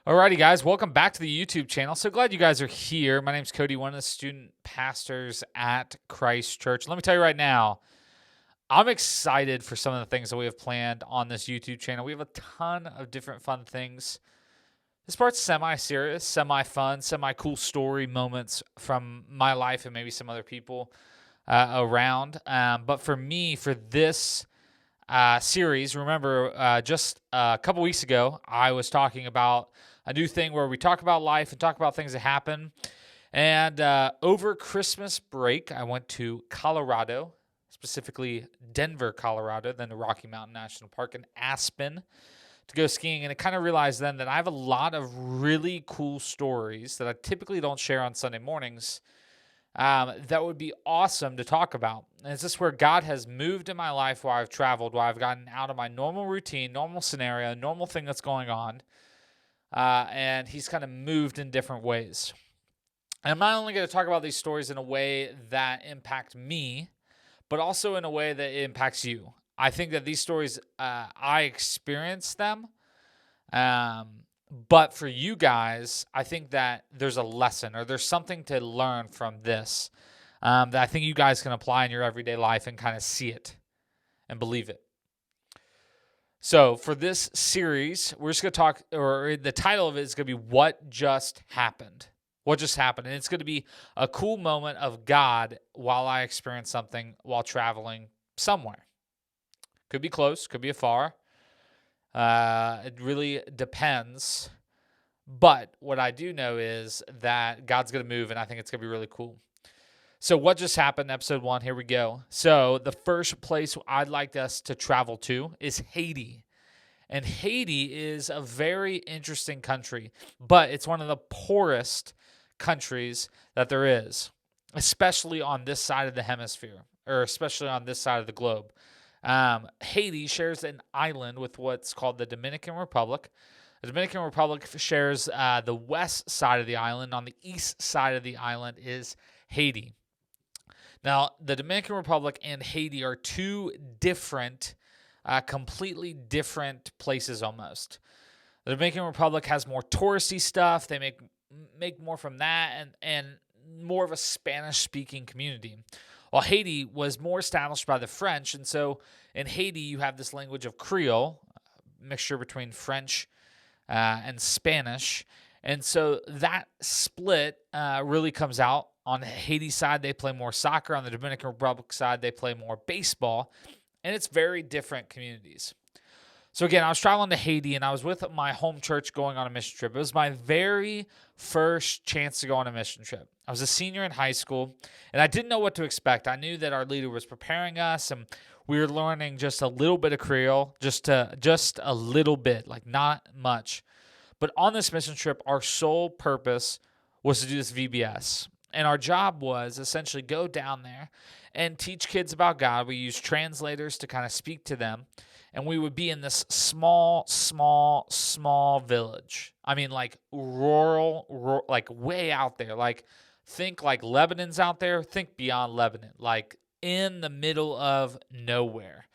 Alrighty, guys, welcome back to the YouTube channel. So glad you guys are here. My name's Cody, one of the student pastors at Christ Church. Let me tell you right now, I'm excited for some of the things that we have planned on this YouTube channel. We have a ton of different fun things. This part's semi-serious, semi-fun, semi-cool story moments from my life and maybe some other people around. But for me, for this series, remember just a couple weeks ago, I was talking about a new thing where we talk about life and talk about things that happen. And over Christmas break, I went to Colorado, specifically Denver, Colorado, then the Rocky Mountain National Park in Aspen to go skiing. And I kind of realized then that I have a lot of really cool stories that I typically don't share on Sunday mornings that would be awesome to talk about. And it's just where God has moved in my life while I've traveled, while I've gotten out of my normal routine, normal scenario, normal thing that's going on. And he's kind of moved in different ways. And I'm not only going to talk about these stories in a way that impact me, but also in a way that impacts you. I think that these stories, I experienced them. But for you guys, I think that there's a lesson or there's something to learn from this that I think you guys can apply in your everyday life and kind of see it and believe it. So for this series, we're just going to talk, or the title of it is going to be What Just Happened. What just happened? And it's going to be a cool moment of God while I experience something while traveling somewhere. Could be close, could be afar. It really depends. But what I do know is that God's going to move, and I think it's going to be really cool. So what just happened? Episode 1, here we go. So the first place I'd like us to travel to is Haiti. And Haiti is a very interesting country, but it's one of the poorest countries that there is, especially on this side of the hemisphere, or especially on this side of the globe. Haiti shares an island with what's called the Dominican Republic. The Dominican Republic shares the west side of the island. On the east side of the island is Haiti. Now, the Dominican Republic and Haiti are two different, completely different places almost. The Dominican Republic has more touristy stuff. They make more from that and more of a Spanish-speaking community. While Haiti was more established by the French, and so in Haiti you have this language of Creole, a mixture between French and Spanish, and so that split really comes out. On the Haiti side, they play more soccer. On the Dominican Republic side, they play more baseball, and it's very different communities. So again, I was traveling to Haiti, and I was with my home church going on a mission trip. It was my very first chance to go on a mission trip. I was a senior in high school, and I didn't know what to expect. I knew that our leader was preparing us, and we were learning just a little bit of Creole, just a little bit, like not much. But on this mission trip, our sole purpose was to do this VBS. And our job was essentially go down there and teach kids about God. We used translators to kind of speak to them. And we would be in this small village. I mean, like rural, like way out there. Like think like Lebanon's out there. Think beyond Lebanon, like in the middle of nowhere.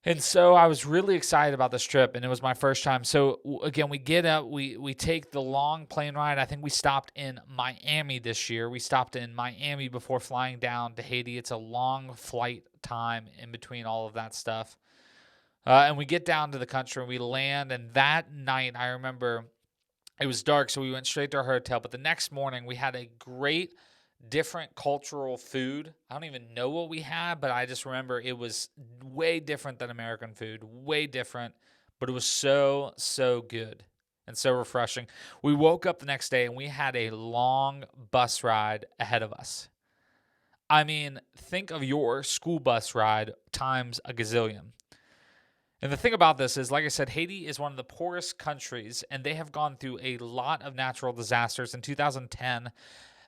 And so I was really excited about this trip, and it was my first time. So again, we get up, we take the long plane ride. I think we stopped in Miami this year. We stopped in Miami before flying down to Haiti. It's a long flight time in between all of that stuff. And we get down to the country, and we land, and that night, I remember it was dark, so we went straight to our hotel. But the next morning, we had a great different cultural food. I don't even know what we had, but I just remember it was way different than American food, way different, but it was so good and so refreshing. We woke up the next day and we had a long bus ride ahead of us. I mean, think of your school bus ride times a gazillion. And the thing about this is, like I said, Haiti is one of the poorest countries, and they have gone through a lot of natural disasters. In 2010,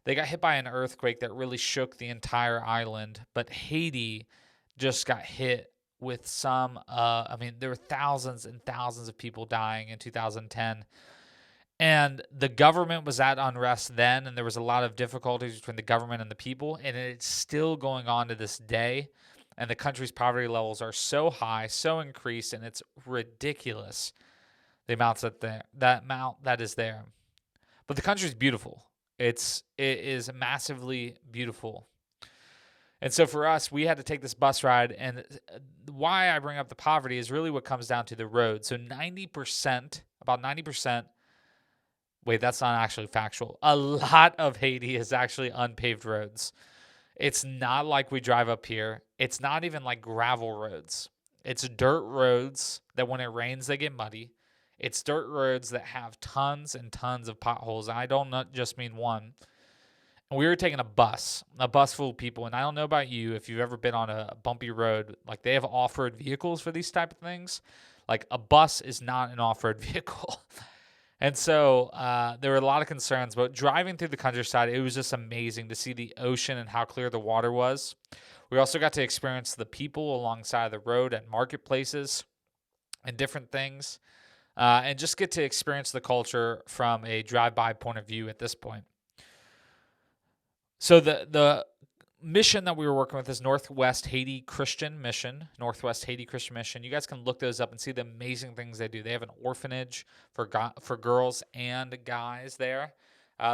they got hit by an earthquake that really shook the entire island, but Haiti just got hit with some, there were thousands and thousands of people dying in 2010. And the government was at unrest then, and there was a lot of difficulties between the government and the people, and it's still going on to this day. And the country's poverty levels are so high, so increased, and it's ridiculous the amounts that amount that is there. But the country is beautiful. It is massively beautiful. And so for us, we had to take this bus ride. And why I bring up the poverty is really what comes down to the road. So 90%, about 90%, wait, that's not actually factual. A lot of Haiti is actually unpaved roads. It's not like we drive up here. It's not even like gravel roads. It's dirt roads that when it rains, they get muddy. It's dirt roads that have tons and tons of potholes. And I don't not just mean one. And we were taking a bus full of people. And I don't know about you, if you've ever been on a bumpy road, like they have off-road vehicles for these type of things. Like a bus is not an off-road vehicle. And so there were a lot of concerns, but driving through the countryside, it was just amazing to see the ocean and how clear the water was. We also got to experience the people alongside of the road at marketplaces and different things, and just get to experience the culture from a drive-by point of view at this point. So the mission that we were working with is Northwest Haiti Christian Mission. You guys can look those up and see the amazing things they do. They have an orphanage for girls and guys there.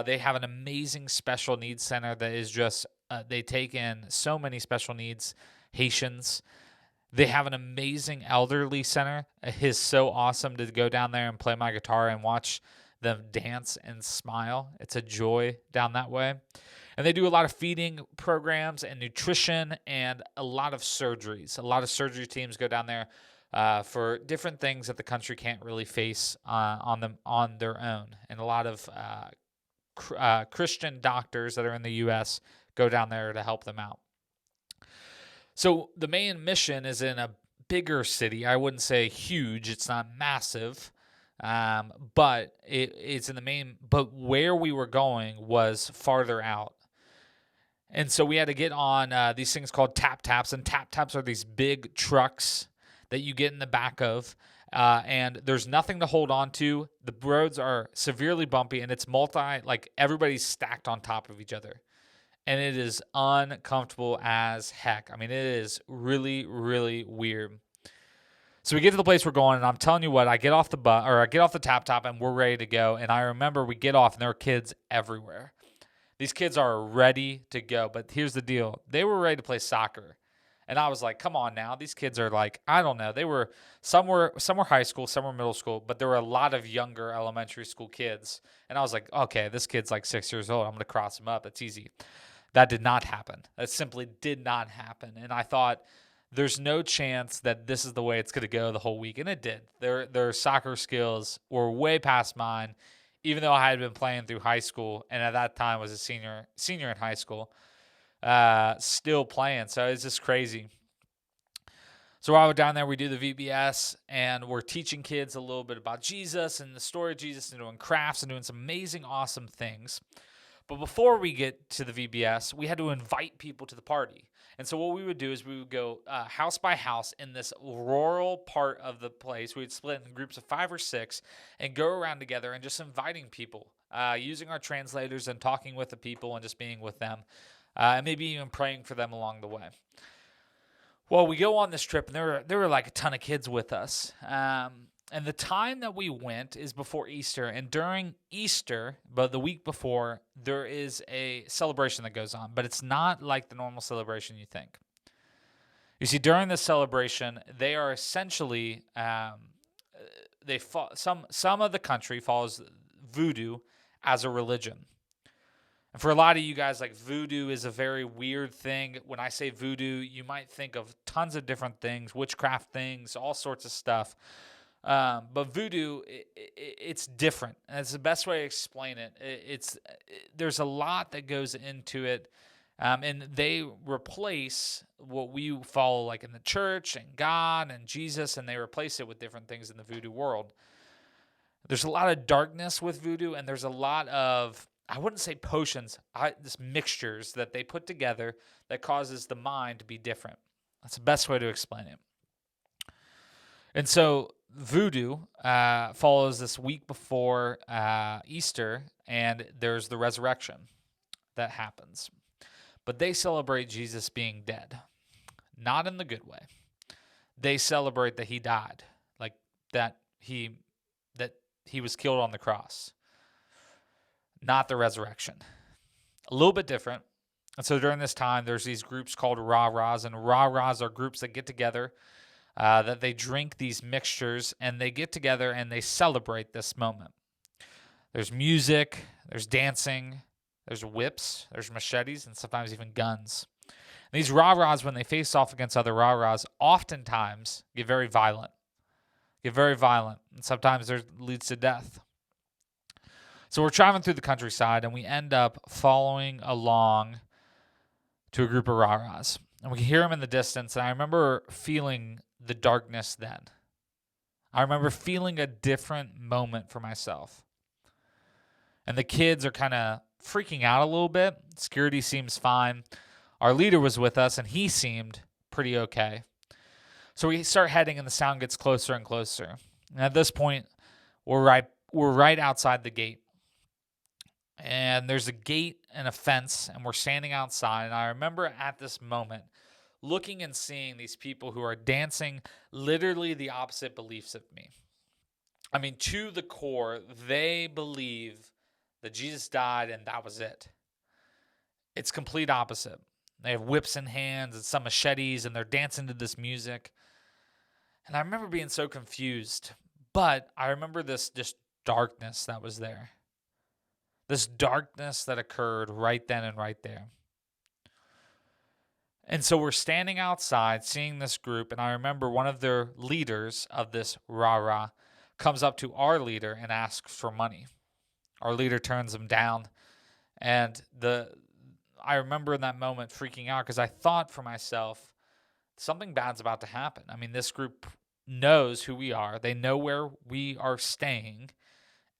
They have an amazing special needs center that is just, they take in so many special needs Haitians. They have an amazing elderly center. It is so awesome to go down there and play my guitar and watch them dance and smile. It's a joy down that way. And they do a lot of feeding programs and nutrition and a lot of surgeries. A lot of surgery teams go down there for different things that the country can't really face on their own. And a lot of Christian doctors that are in the U.S. go down there to help them out. So the main mission is in a bigger city. I wouldn't say huge. It's not massive. But it's in the main. But where we were going was farther out. And so we had to get on these things called tap-taps. And tap-taps are these big trucks that you get in the back of. And there's nothing to hold on to. The roads are severely bumpy. And it's like everybody's stacked on top of each other. And it is uncomfortable as heck. I mean, it is really, really weird. So we get to the place we're going. And I'm telling you what, I get off the tap-tap and we're ready to go. And I remember we get off and there are kids everywhere. These kids are ready to go, but here's the deal. They were ready to play soccer. And I was like, come on now. These kids are like, I don't know. Some were high school, some were middle school, but there were a lot of younger elementary school kids. And I was like, okay, this kid's like 6 years old. I'm going to cross him up. That's easy. That did not happen. That simply did not happen. And I thought, there's no chance that this is the way it's going to go the whole week. And it did. Their soccer skills were way past mine. Even though I had been playing through high school, and at that time was a senior in high school, still playing. So it's just crazy. So while we're down there, we do the VBS, and we're teaching kids a little bit about Jesus and the story of Jesus and doing crafts and doing some amazing, awesome things. But before we get to the VBS, we had to invite people to the party. And so what we would do is we would go house by house in this rural part of the place. We'd split in groups of 5 or 6 and go around together and just inviting people, using our translators and talking with the people and just being with them, and maybe even praying for them along the way. Well, we go on this trip, and there were like a ton of kids with us. And the time that we went is before Easter. And during Easter, but the week before, there is a celebration that goes on. But it's not like the normal celebration you think. You see, during this celebration, they are essentially, some of the country follows voodoo as a religion. And for a lot of you guys, like voodoo is a very weird thing. When I say voodoo, you might think of tons of different things, witchcraft things, all sorts of stuff. But voodoo, it's different. And it's the best way to explain it. There's a lot that goes into it. And they replace what we follow like in the church and God and Jesus, and they replace it with different things in the voodoo world. There's a lot of darkness with voodoo, and there's a lot of, I wouldn't say potions, just mixtures that they put together that causes the mind to be different. That's the best way to explain it. And so voodoo follows this week before Easter, and there's the resurrection that happens. But they celebrate Jesus being dead, not in the good way. They celebrate that he died, like that he was killed on the cross, not the resurrection. A little bit different. And so during this time, there's these groups called rah-rahs, and rah-rahs are groups that get together, that they drink these mixtures, and they get together and they celebrate this moment. There's music, there's dancing, there's whips, there's machetes, and sometimes even guns. And these rah-rahs, when they face off against other rah-rahs, oftentimes get very violent. And sometimes there leads to death. So we're traveling through the countryside, and we end up following along to a group of rah-rahs. And we can hear them in the distance, and I remember feeling the darkness then. I remember feeling a different moment for myself. And the kids are kind of freaking out a little bit. Security seems fine. Our leader was with us, and he seemed pretty okay. So we start heading, and the sound gets closer and closer. And at this point, we're right outside the gate. And there's a gate and a fence, and we're standing outside. And I remember at this moment looking and seeing these people who are dancing literally the opposite beliefs of me. I mean, to the core, they believe that Jesus died and that was it. It's complete opposite. They have whips in hands and some machetes, and they're dancing to this music. And I remember being so confused. But I remember this just darkness that was there. This darkness that occurred right then and right there. And so we're standing outside seeing this group, and I remember one of their leaders of this rah-rah comes up to our leader and asks for money. Our leader turns him down, and I remember in that moment freaking out because I thought for myself, something bad's about to happen. I mean, this group knows who we are. They know where we are staying.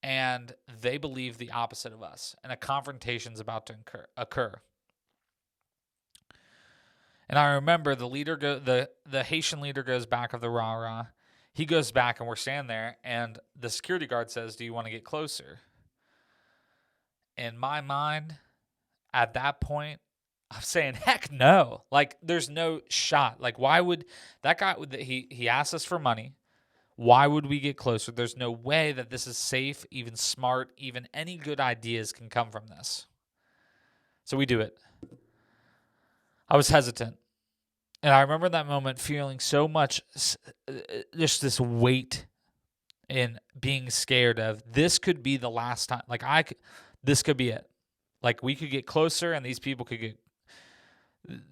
And they believe the opposite of us, and a confrontation's about to occur. And I remember the Haitian leader goes back of the rah-rah. He goes back, and we're standing there, and the security guard says, "Do you want to get closer?" In my mind, at that point, I'm saying, heck no. Like, there's no shot. Like, why would that guy? He asked us for money. Why would we get closer? There's no way that this is safe, even smart, even any good ideas can come from this. So we do it. I was hesitant. And I remember that moment feeling so much, just this weight in being scared of this could be the last time. This could be it. Like, we could get closer and these people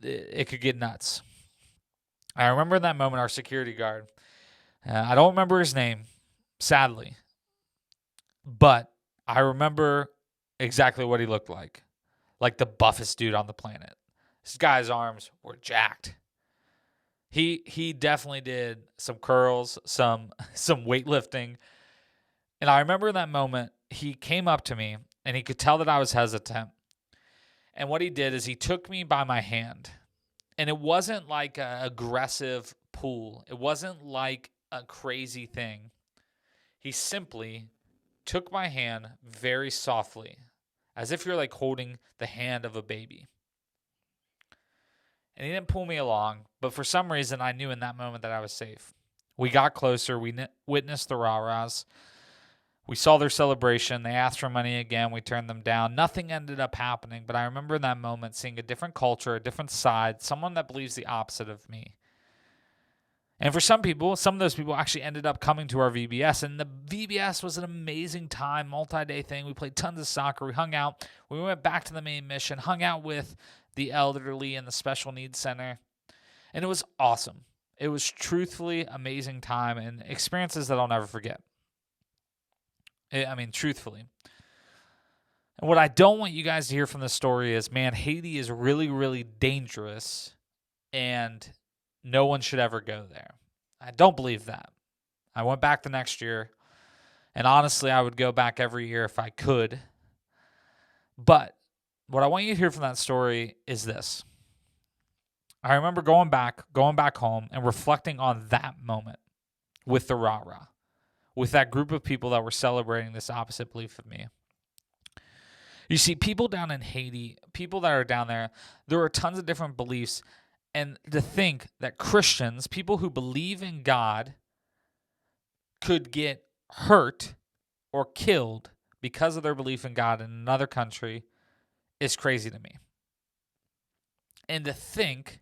it could get nuts. I remember in that moment, our security guard, I don't remember his name, sadly, but I remember exactly what he looked like the buffest dude on the planet. This guy's arms were jacked. He definitely did some curls, some weightlifting, and I remember in that moment, he came up to me, and he could tell that I was hesitant, and what he did is he took me by my hand, and it wasn't like an aggressive pull. It wasn't like a crazy thing. He simply took my hand very softly, as if you're like holding the hand of a baby. And he didn't pull me along, but for some reason I knew in that moment that I was safe. We got closer. We witnessed the rah-rahs. We saw their celebration. They asked for money again. We turned them down. Nothing ended up happening, but I remember in that moment seeing a different culture, a different side, someone that believes the opposite of me. And for some of those people actually ended up coming to our VBS. And the VBS was an amazing time, multi-day thing. We played tons of soccer. We hung out. We went back to the main mission, hung out with the elderly in the special needs center. And it was awesome. It was truthfully amazing time and experiences that I'll never forget. I mean, truthfully. And what I don't want you guys to hear from this story is, man, Haiti is really, really dangerous, and no one should ever go there. I don't believe that. I went back the next year, and honestly, I would go back every year if I could. But what I want you to hear from that story is this. I remember going back home and reflecting on that moment with the rah-rah, with that group of people that were celebrating this opposite belief of me. You see, people down in Haiti, people that are down there are tons of different beliefs. And to think that Christians, people who believe in God, could get hurt or killed because of their belief in God in another country is crazy to me. And to think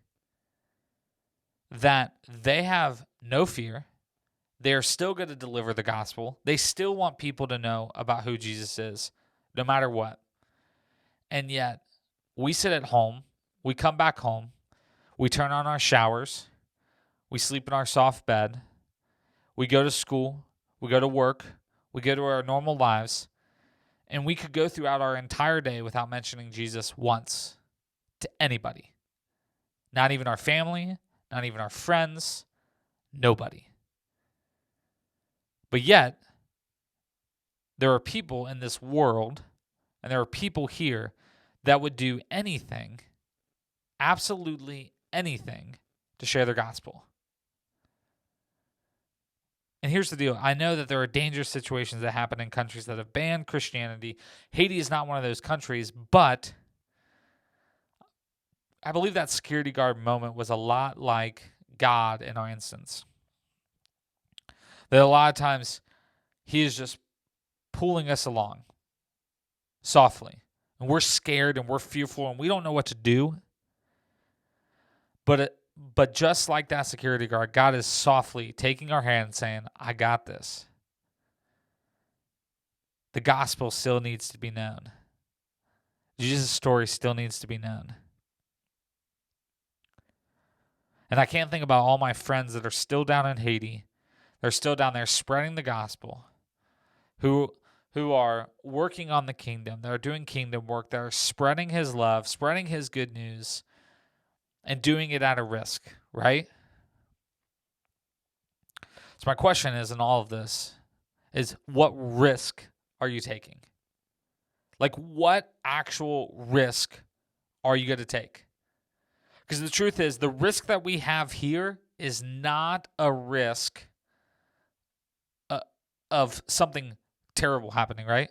that they have no fear, they are still going to deliver the gospel. They still want people to know about who Jesus is, no matter what. And yet, we sit at home, we come back home, we turn on our showers, we sleep in our soft bed, we go to school, we go to work, we go to our normal lives, and we could go throughout our entire day without mentioning Jesus once to anybody. Not even our family, not even our friends, nobody. But yet, there are people in this world, and there are people here that would do anything, absolutely anything, to share their gospel. And here's the deal. I know that there are dangerous situations that happen in countries that have banned Christianity. Haiti is not one of those countries, but I believe that security guard moment was a lot like God in our instance. That a lot of times he is just pulling us along softly. And we're scared and we're fearful and we don't know what to do. But just like that security guard, God is softly taking our hand and saying, I got this. The gospel still needs to be known. Jesus' story still needs to be known. And I can't think about all my friends that are still down in Haiti. They're still down there spreading the gospel, who are working on the kingdom. They're doing kingdom work. They're spreading his love, spreading his good news, and doing it at a risk, right? So my question is, in all of this, is what risk are you taking? Like, what actual risk are you going to take? Because the truth is, the risk that we have here is not a risk of something terrible happening, right?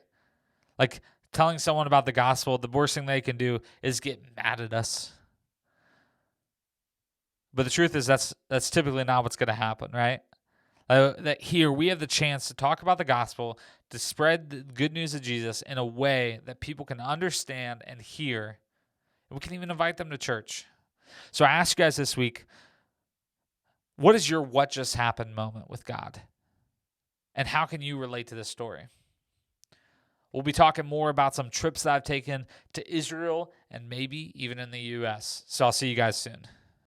Like telling someone about the gospel, the worst thing they can do is get mad at us. But the truth is that's typically not what's going to happen, right? That here we have the chance to talk about the gospel, to spread the good news of Jesus in a way that people can understand and hear. And we can even invite them to church. So I ask you guys this week, what is your what just happened moment with God? And how can you relate to this story? We'll be talking more about some trips that I've taken to Israel and maybe even in the U.S. So I'll see you guys soon.